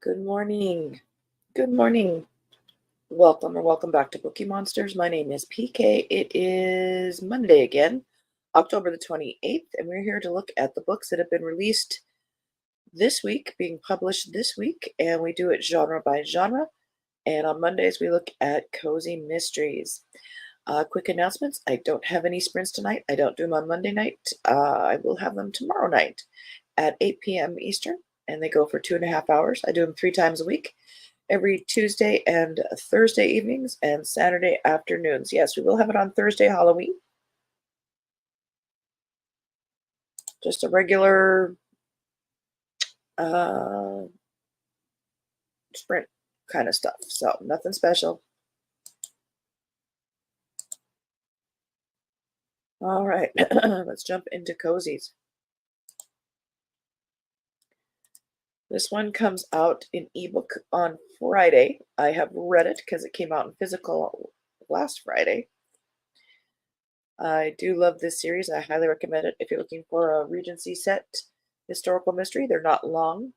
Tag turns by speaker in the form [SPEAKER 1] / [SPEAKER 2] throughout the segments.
[SPEAKER 1] Good morning. Good morning. Welcome or welcome back to Bookeemonsters. My name is PK. It is Monday again, October the 28th, and we're here to look at the books that have been released this week, being published this week, and we do it genre by genre. And on Mondays, we look at cozy mysteries. Quick announcements. I don't have any sprints tonight. I don't do them on Monday night. I will have them tomorrow night at 8 p.m. Eastern, and they go for 2.5 hours. I do them 3 times a week, every Tuesday and Thursday evenings and Saturday afternoons. Yes, we will have it on Thursday, Halloween. Just a regular sprint kind of stuff. So nothing special. All right, let's jump into cozies. This one comes out in ebook on Friday. I have read it because it came out in physical last Friday. I do love this series. I highly recommend it if you're looking for a Regency set historical mystery. They're not long.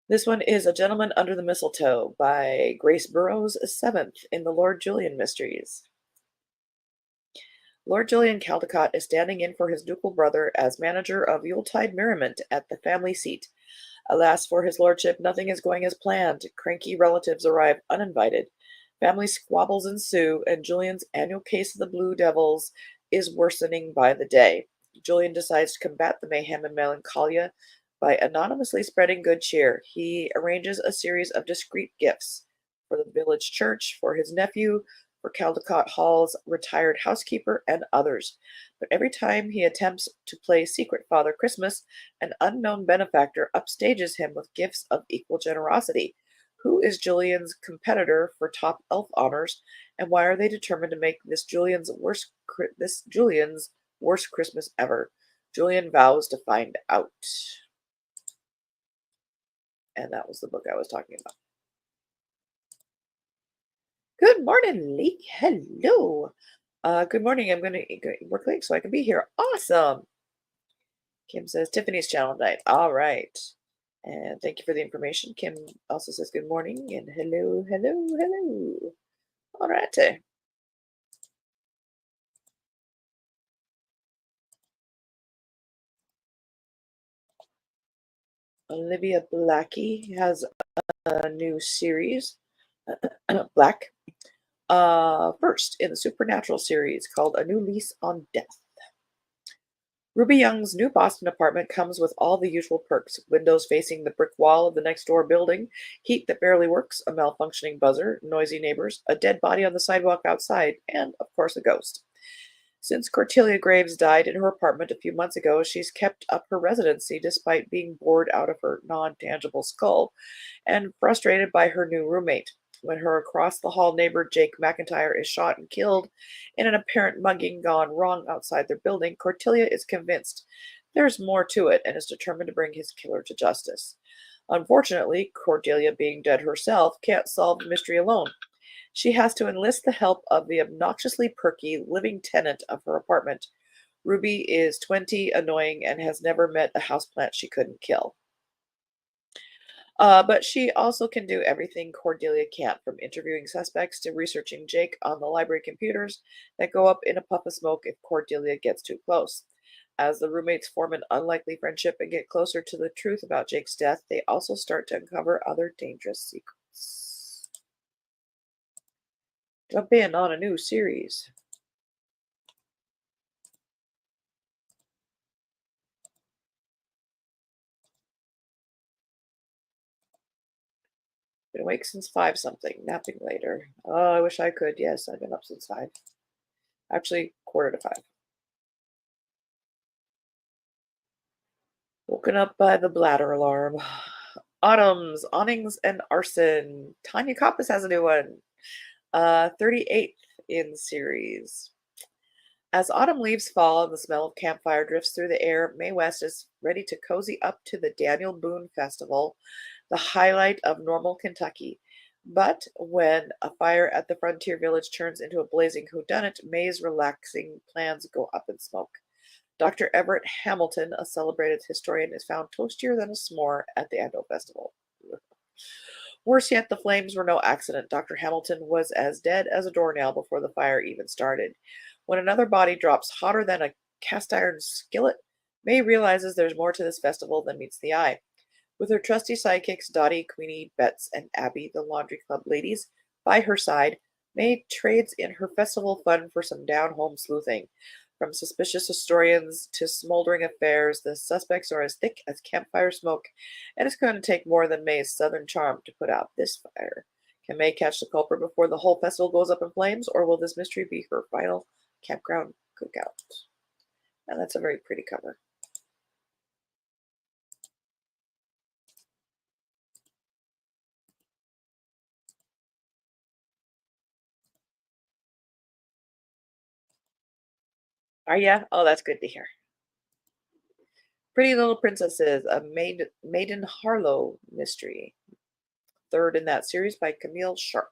[SPEAKER 1] This one is A Gentleman Under the Mistletoe by Grace Burrows, 7th in the Lord Julian Mysteries. Lord Julian Caldecott is standing in for his ducal brother as manager of Yuletide merriment at the family seat. Alas for his lordship, nothing is going as planned. Cranky relatives arrive uninvited. Family squabbles ensue, and Julian's annual case of the Blue Devils is worsening by the day. Julian decides to combat the mayhem and melancholia by anonymously spreading good cheer. He arranges a series of discreet gifts for the village church, for his nephew, for Caldecott Hall's retired housekeeper, and others. But every time he attempts to play Secret Father Christmas, an unknown benefactor upstages him with gifts of equal generosity. Who is Julian's competitor for top elf honors, and why are they determined to make this Julian's worst Christmas ever? Julian vows to find out. And that was the book I was talking about. Good morning, Lee. Hello. Good morning. I'm going to work late so I can be here. Awesome. Kim says Tiffany's channel night. All right. And thank you for the information. Kim also says good morning and hello, hello, hello. All right. Olivia Blackie has a new series, Black, first in the Supernatural series called A New Lease on Death. Ruby Young's new Boston apartment comes with all the usual perks: windows facing the brick wall of the next door building, heat that barely works, a malfunctioning buzzer, noisy neighbors, a dead body on the sidewalk outside, and, of course, a ghost. Since Cordelia Graves died in her apartment a few months ago, she's kept up her residency despite being bored out of her non-tangible skull and frustrated by her new roommate. When her across-the-hall neighbor Jake McIntyre is shot and killed in an apparent mugging gone wrong outside their building, Cordelia is convinced there's more to it and is determined to bring his killer to justice. Unfortunately, Cordelia, being dead herself, can't solve the mystery alone. She has to enlist the help of the obnoxiously perky living tenant of her apartment. Ruby is 20, annoying, and has never met a houseplant she couldn't kill. But she also can do everything Cordelia can't, from interviewing suspects to researching Jake on the library computers that go up in a puff of smoke if Cordelia gets too close. As the roommates form an unlikely friendship and get closer to the truth about Jake's death, they also start to uncover other dangerous secrets. Jump in on a new series. Been awake since 5 something, napping later. Oh, I wish I could. Yes, I've been up since 5. Actually, quarter to 5. Woken up by the bladder alarm. Autumns, Awnings, and Arson. Tanya Koppis has a new one. 38th in series. As autumn leaves fall and the smell of campfire drifts through the air, Mae West is ready to cozy up to the Daniel Boone Festival, the highlight of Normal, Kentucky. But when a fire at the frontier village turns into a blazing whodunit, Mae's relaxing plans go up in smoke. Dr. Everett Hamilton, a celebrated historian, is found toastier than a s'more at the annual festival. Worse yet, the flames were no accident. Dr. Hamilton was as dead as a doornail before the fire even started. When another body drops hotter than a cast iron skillet, May realizes there's more to this festival than meets the eye. With her trusty sidekicks Dottie, Queenie, Betts, and Abby, the laundry club ladies, by her side, May trades in her festival fun for some down-home sleuthing. From suspicious historians to smoldering affairs, the suspects are as thick as campfire smoke, and it's going to take more than May's southern charm to put out this fire. Can May catch the culprit before the whole festival goes up in flames, or will this mystery be her final campground cookout? And that's a very pretty cover. Are ya? Oh, that's good to hear. Pretty Little Princesses, a Maiden Harlow mystery. Third in that series by Camille Sharp.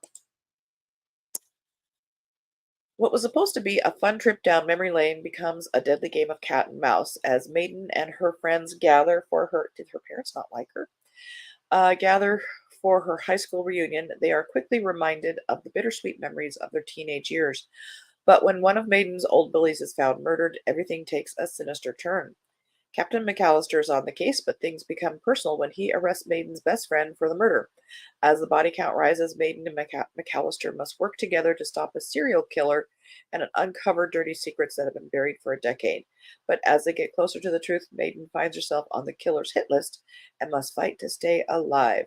[SPEAKER 1] What was supposed to be a fun trip down memory lane becomes a deadly game of cat and mouse as Maiden and her friends gather for her. Did her parents not like her? Gather for her high school reunion. They are quickly reminded of the bittersweet memories of their teenage years. But when one of Maiden's old bullies is found murdered, everything takes a sinister turn. Captain McAllister is on the case, but things become personal when he arrests Maiden's best friend for the murder. As the body count rises, Maiden and McAllister must work together to stop a serial killer and uncover dirty secrets that have been buried for a decade. But as they get closer to the truth, Maiden finds herself on the killer's hit list and must fight to stay alive.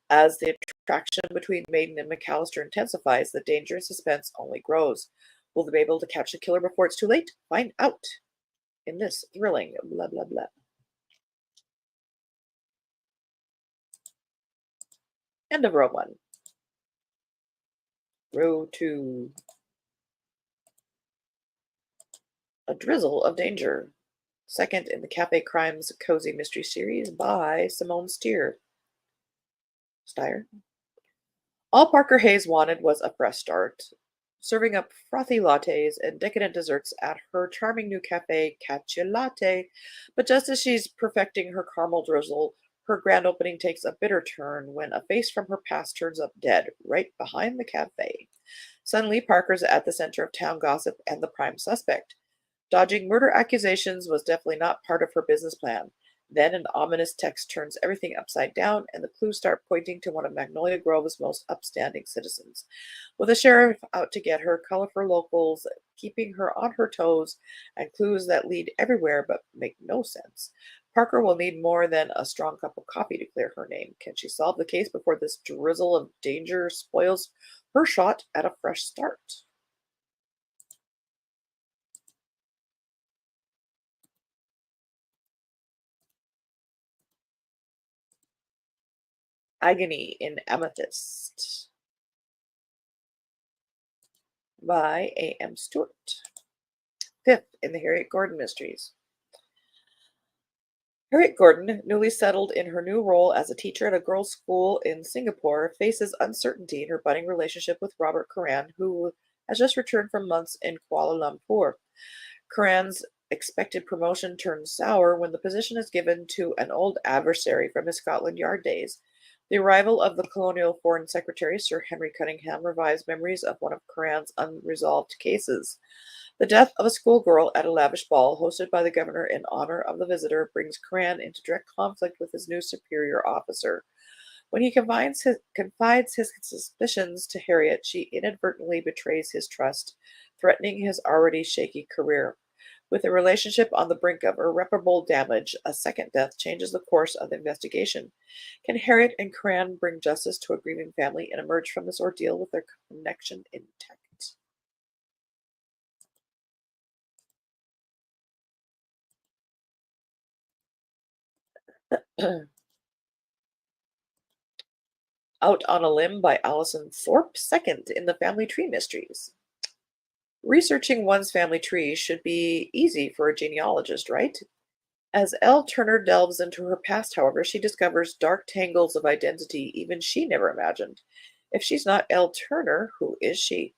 [SPEAKER 1] As the attraction between Maiden and McAllister intensifies, the danger and suspense only grows. Will they be able to catch the killer before it's too late? Find out in this thrilling blah blah blah. End of row one. Row two. A Drizzle of Danger. Second in the Cafe Crimes Cozy Mystery Series by Simone Steyer. All Parker Hayes wanted was a fresh start, serving up frothy lattes and decadent desserts at her charming new cafe, Cacio Latte. But just as she's perfecting her caramel drizzle, her grand opening takes a bitter turn when a face from her past turns up dead right behind the cafe. Suddenly, Parker's at the center of town gossip and the prime suspect. Dodging murder accusations was definitely not part of her business plan. Then an ominous text turns everything upside down, and the clues start pointing to one of Magnolia Grove's most upstanding citizens. With a sheriff out to get her, colorful locals keeping her on her toes, and clues that lead everywhere but make no sense, Parker will need more than a strong cup of coffee to clear her name. Can she solve the case before this drizzle of danger spoils her shot at a fresh start? Agony in Amethyst by A.M. Stewart. Fifth in the Harriet Gordon Mysteries. Harriet Gordon, newly settled in her new role as a teacher at a girls' school in Singapore, faces uncertainty in her budding relationship with Robert Curran, who has just returned from months in Kuala Lumpur. Curran's expected promotion turns sour when the position is given to an old adversary from his Scotland Yard days. The arrival of the Colonial Foreign Secretary, Sir Henry Cunningham, revives memories of one of Curran's unresolved cases. The death of a schoolgirl at a lavish ball hosted by the governor in honor of the visitor brings Curran into direct conflict with his new superior officer. When he confides his suspicions to Harriet, she inadvertently betrays his trust, threatening his already shaky career. With the relationship on the brink of irreparable damage, a second death changes the course of the investigation. Can Harriet and Curran bring justice to a grieving family and emerge from this ordeal with their connection intact? Out on a Limb by Alison Thorpe, second in the Family Tree Mysteries. Researching one's family tree should be easy for a genealogist, right? As Elle Turner delves into her past, however, she discovers dark tangles of identity even she never imagined. If she's not Elle Turner, who is she?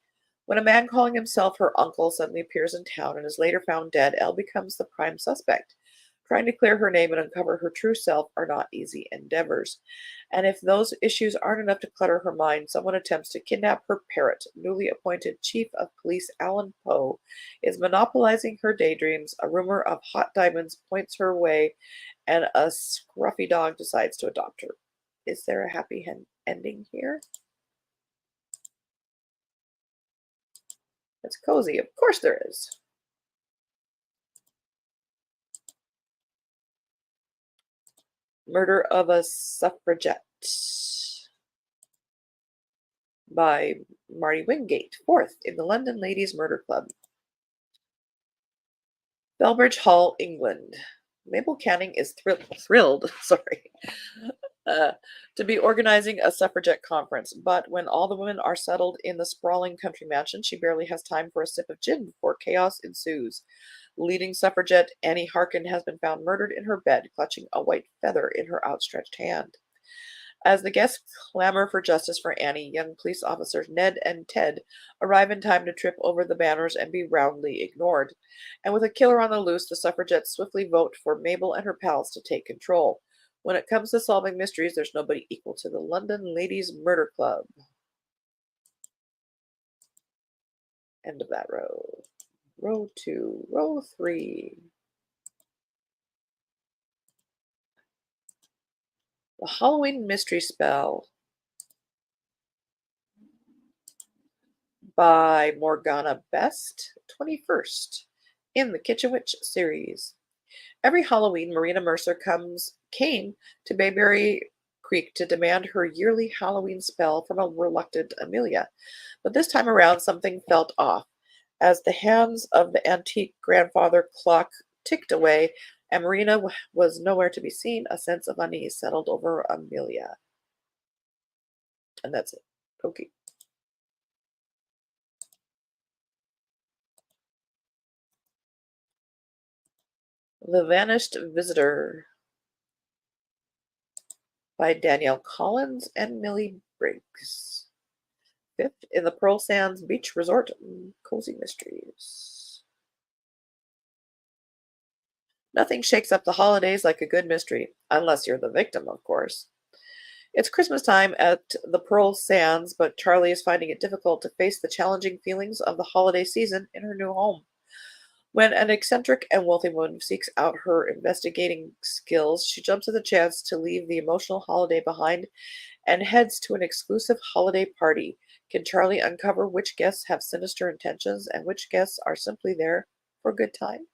[SPEAKER 1] When a man calling himself her uncle suddenly appears in town and is later found dead, Elle becomes the prime suspect. Trying to clear her name and uncover her true self are not easy endeavors. And if those issues aren't enough to clutter her mind, someone attempts to kidnap her parrot. Newly appointed Chief of Police Alan Poe is monopolizing her daydreams. A rumor of hot diamonds points her way, and a scruffy dog decides to adopt her. Is there a happy ending here? It's cozy. Of course there is. Murder of a Suffragette by Marty Wingate, fourth in the London Ladies' Murder Club. Belbridge Hall, England. Mabel Canning is thrilled uh, to be organizing a suffragette conference, but when all the women are settled in the sprawling country mansion, she barely has time for a sip of gin before chaos ensues. Leading suffragette Annie Harkin has been found murdered in her bed, clutching a white feather in her outstretched hand. As the guests clamor for justice for Annie, young police officers Ned and Ted arrive in time to trip over the banners and be roundly ignored. And with a killer on the loose, the suffragettes swiftly vote for Mabel and her pals to take control. When it comes to solving mysteries, there's nobody equal to the London Ladies' Murder Club. End of that row. Row 2. Row 3. The Halloween Mystery Spell by Morgana Best, 21st in the Kitchen Witch series. Every Halloween, Marina Mercer came to Bayberry Creek to demand her yearly Halloween spell from a reluctant Amelia. But this time around, something felt off. As the hands of the antique grandfather clock ticked away and Marina was nowhere to be seen, a sense of unease settled over Amelia. And that's it. Okay. The Vanished Visitor by Danielle Collins and Millie Briggs. Fifth in the Pearl Sands Beach Resort Cozy Mysteries. Nothing shakes up the holidays like a good mystery, unless you're the victim, of course. It's Christmas time at the Pearl Sands, but Charlie is finding it difficult to face the challenging feelings of the holiday season in her new home. When an eccentric and wealthy woman seeks out her investigating skills, she jumps at the chance to leave the emotional holiday behind and heads to an exclusive holiday party. Can Charlie uncover which guests have sinister intentions and which guests are simply there for a good time?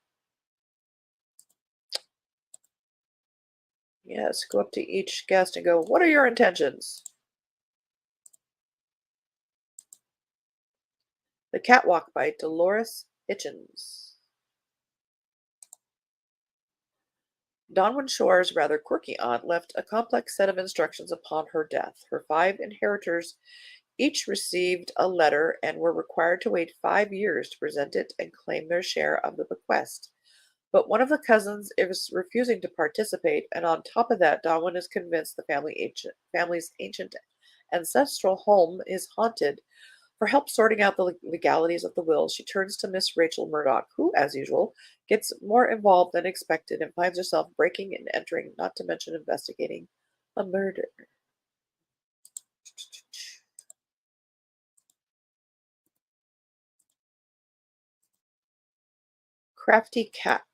[SPEAKER 1] Yes, go up to each guest and go, "What are your intentions?" The Catwalk by Dolores Hitchens. Dawnwin Shore's rather quirky aunt left a complex set of instructions upon her death. Her 5 inheritors each received a letter and were required to wait 5 years to present it and claim their share of the bequest. But one of the cousins is refusing to participate, and on top of that, Dawnwin is convinced the family's ancient ancestral home is haunted. For help sorting out the legalities of the will, she turns to Miss Rachel Murdoch, who, as usual, gets more involved than expected and finds herself breaking and entering, not to mention investigating, a murder. Crafty Cat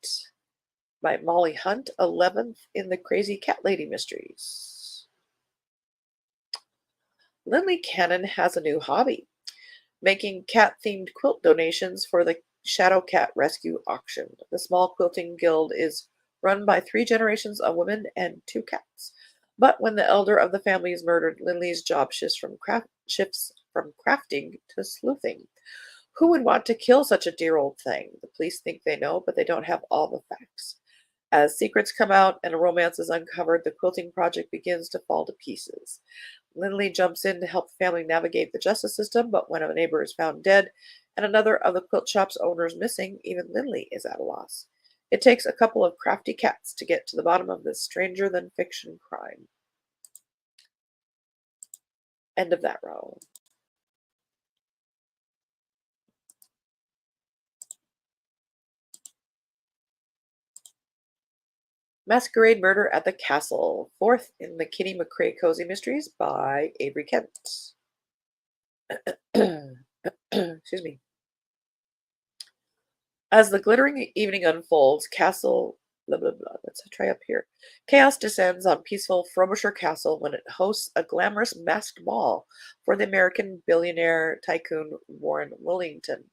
[SPEAKER 1] by Molly Hunt, 11th in the Crazy Cat Lady Mysteries. Lindley Cannon has a new hobby, making cat-themed quilt donations for the Shadow Cat Rescue Auction. The small quilting guild is run by 3 generations of women and 2 cats. But when the elder of the family is murdered, Lindley's job shifts from crafting to sleuthing. Who would want to kill such a dear old thing? The police think they know, but they don't have all the facts. As secrets come out and a romance is uncovered, the quilting project begins to fall to pieces. Lindley jumps in to help the family navigate the justice system, but when a neighbor is found dead and another of the quilt shop's owners missing, even Lindley is at a loss. It takes a couple of crafty cats to get to the bottom of this stranger-than-fiction crime. End of that row. Masquerade Murder at the Castle, fourth in the Kitty McCrae Cozy Mysteries by Avery Kent. Excuse me. As the glittering evening unfolds, Castle blah blah blah. Let's try up here. Chaos descends on peaceful Frobisher Castle when it hosts a glamorous masked ball for the American billionaire tycoon Warren Willington.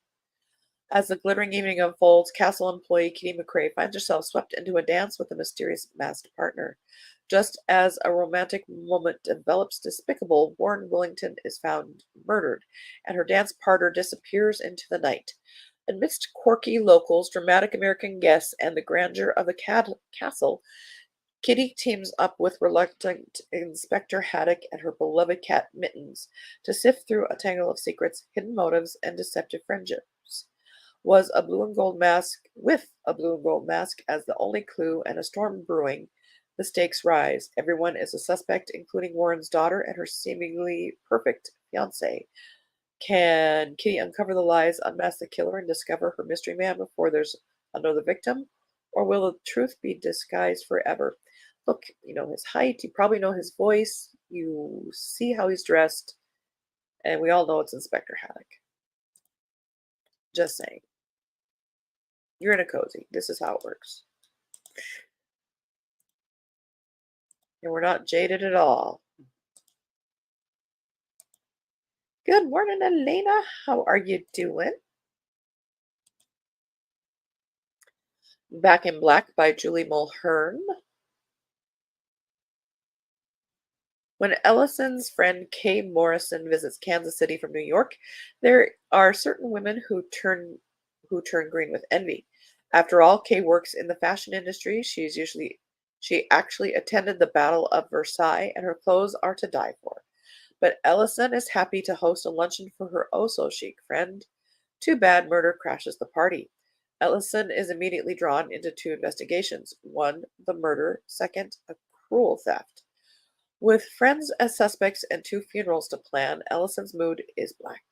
[SPEAKER 1] As the glittering evening unfolds, Castle employee Kitty McCrae finds herself swept into a dance with a mysterious masked partner. Just as a romantic moment develops despicable, Warren Willington is found murdered, and her dance partner disappears into the night. Amidst quirky locals, dramatic American guests, and the grandeur of the castle, Kitty teams up with reluctant Inspector Haddock and her beloved cat Mittens to sift through a tangle of secrets, hidden motives, and deceptive friendships. Was a blue and gold mask with a blue and gold mask as the only clue and a storm brewing, the stakes rise. Everyone is a suspect, including Warren's daughter and her seemingly perfect fiance. Can Kitty uncover the lies, unmask the killer, and discover her mystery man before there's another victim? Or will the truth be disguised forever? Look, you know his height, you probably know his voice, you see how he's dressed, and we all know it's Inspector Haddock. Just saying. You're in a cozy. This is how it works. And we're not jaded at all. Good morning, Elena. How are you doing? Back in Black by Julie Mulhern. When Ellison's friend Kay Morrison visits Kansas City from New York, there are certain women who turn green with envy. After all, Kay works in the fashion industry. She actually attended the Battle of Versailles, and her clothes are to die for. But Ellison is happy to host a luncheon for her oh-so-chic friend. Too bad murder crashes the party. Ellison is immediately drawn into two investigations. One, the murder. Second, a cruel theft. With friends as suspects and two funerals to plan, Ellison's mood is black.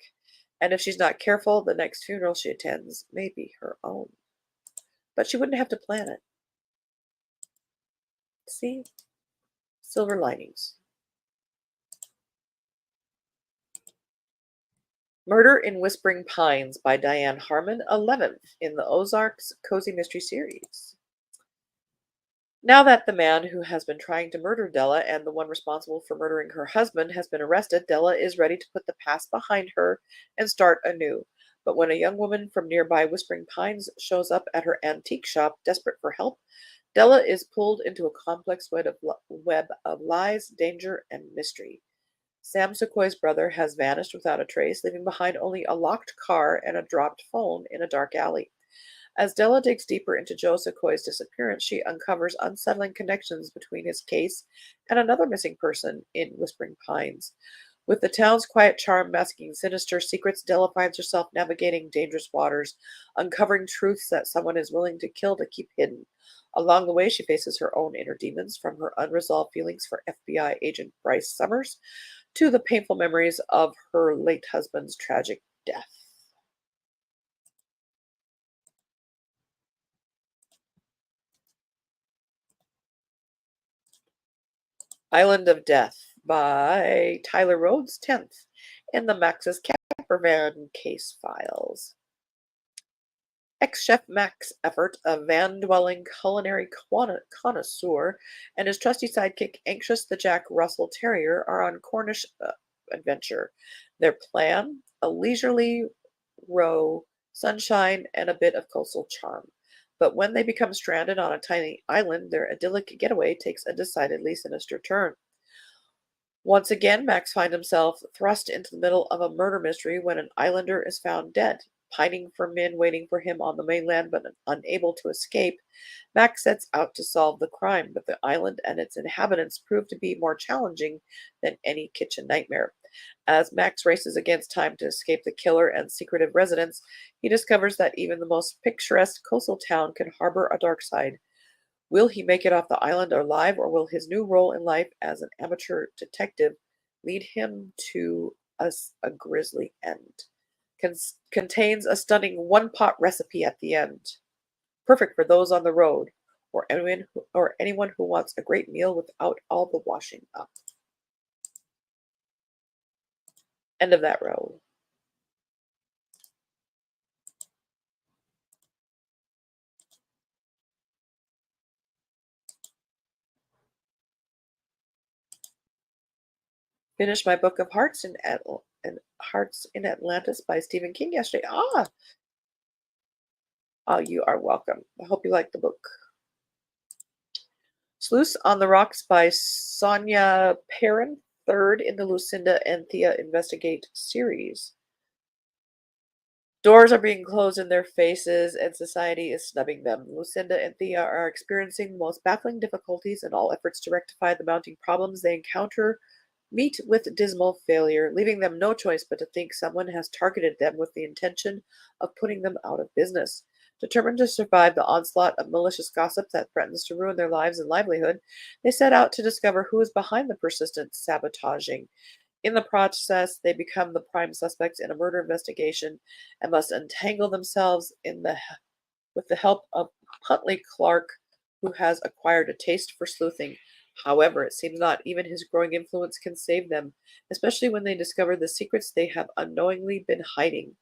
[SPEAKER 1] And if she's not careful, the next funeral she attends may be her own. But she wouldn't have to plan it. See? Silver linings. Murder in Whispering Pines by Diane Harmon, 11th in the Ozarks Cozy Mystery Series. Now that the man who has been trying to murder Della and the one responsible for murdering her husband has been arrested, Della is ready to put the past behind her and start anew. But when a young woman from nearby Whispering Pines shows up at her antique shop, desperate for help, Della is pulled into a complex web of lies, danger, and mystery. Sam Sequoia's brother has vanished without a trace, leaving behind only a locked car and a dropped phone in a dark alley. As Della digs deeper into Joe Sequoia's disappearance, she uncovers unsettling connections between his case and another missing person in Whispering Pines. With the town's quiet charm masking sinister secrets, Della finds herself navigating dangerous waters, uncovering truths that someone is willing to kill to keep hidden. Along the way, she faces her own inner demons, from her unresolved feelings for FBI agent Bryce Summers to the painful memories of her late husband's tragic death. Island of Death by Tyler Rhodes, 10th in the Max's Campervan case files. Ex-chef Max Effort, a van-dwelling culinary connoisseur, and his trusty sidekick Anxious the Jack Russell Terrier are on Cornish adventure. Their plan? A leisurely row, sunshine, and a bit of coastal charm. But when they become stranded on a tiny island, their idyllic getaway takes a decidedly sinister turn. Once again, Max finds himself thrust into the middle of a murder mystery when an islander is found dead. Pining for men waiting for him on the mainland but unable to escape, Max sets out to solve the crime, but the island and its inhabitants prove to be more challenging than any kitchen nightmare. As Max races against time to escape the killer and secretive residents, he discovers that even the most picturesque coastal town can harbor a dark side. Will he make it off the island alive, or will his new role in life as an amateur detective lead him to a grisly end? Contains a stunning one-pot recipe at the end, perfect for those on the road or anyone who wants a great meal without all the washing up. End of that row. Finished my book of Hearts in Atlantis by Stephen King yesterday. You are welcome. I hope you like the book. Sleuths on the Rocks by Sonia Perrin, third in the Lucinda and Thea Investigate series. Doors are being closed in their faces, and society is snubbing them. Lucinda and Thea are experiencing the most baffling difficulties, and all efforts to rectify the mounting problems they encounter meet with dismal failure, leaving them no choice but to think someone has targeted them with the intention of putting them out of business. Determined to survive the onslaught of malicious gossip that threatens to ruin their lives and livelihood, they set out to discover who is behind the persistent sabotaging. In the process, they become the prime suspects in a murder investigation and must untangle themselves with the help of Huntley Clark, who has acquired a taste for sleuthing. However, it seems not even his growing influence can save them, especially when they discover the secrets they have unknowingly been hiding.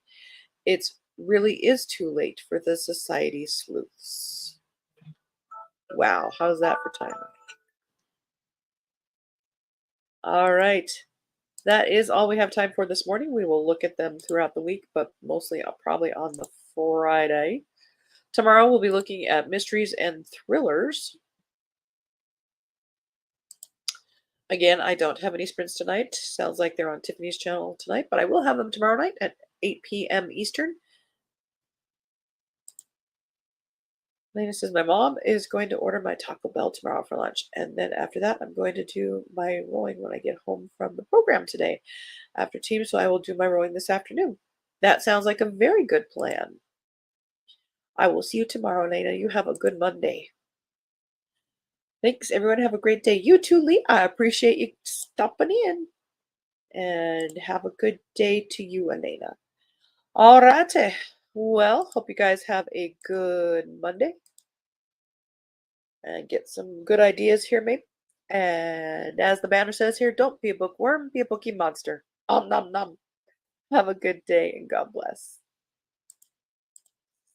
[SPEAKER 1] It really is too late for the society sleuths. Wow, how's that for timing? All right. That is all we have time for this morning. We will look at them throughout the week, but mostly probably on the Friday. Tomorrow we'll be looking at mysteries and thrillers. Again, I don't have any sprints tonight. Sounds like they're on Tiffany's channel tonight, but I will have them tomorrow night at 8 p.m. Eastern. Lena says my mom is going to order my Taco Bell tomorrow for lunch, and then after that, I'm going to do my rowing when I get home from the program today after team, so I will do my rowing this afternoon. That sounds like a very good plan. I will see you tomorrow, Lena. You have a good Monday. Thanks, everyone. Have a great day. You too, Lee. I appreciate you stopping in. And have a good day to you, Elena. All righty. Well, hope you guys have a good Monday. And get some good ideas here, maybe. And as the banner says here, don't be a bookworm, be a bookie monster. Om nom nom. Have a good day and God bless.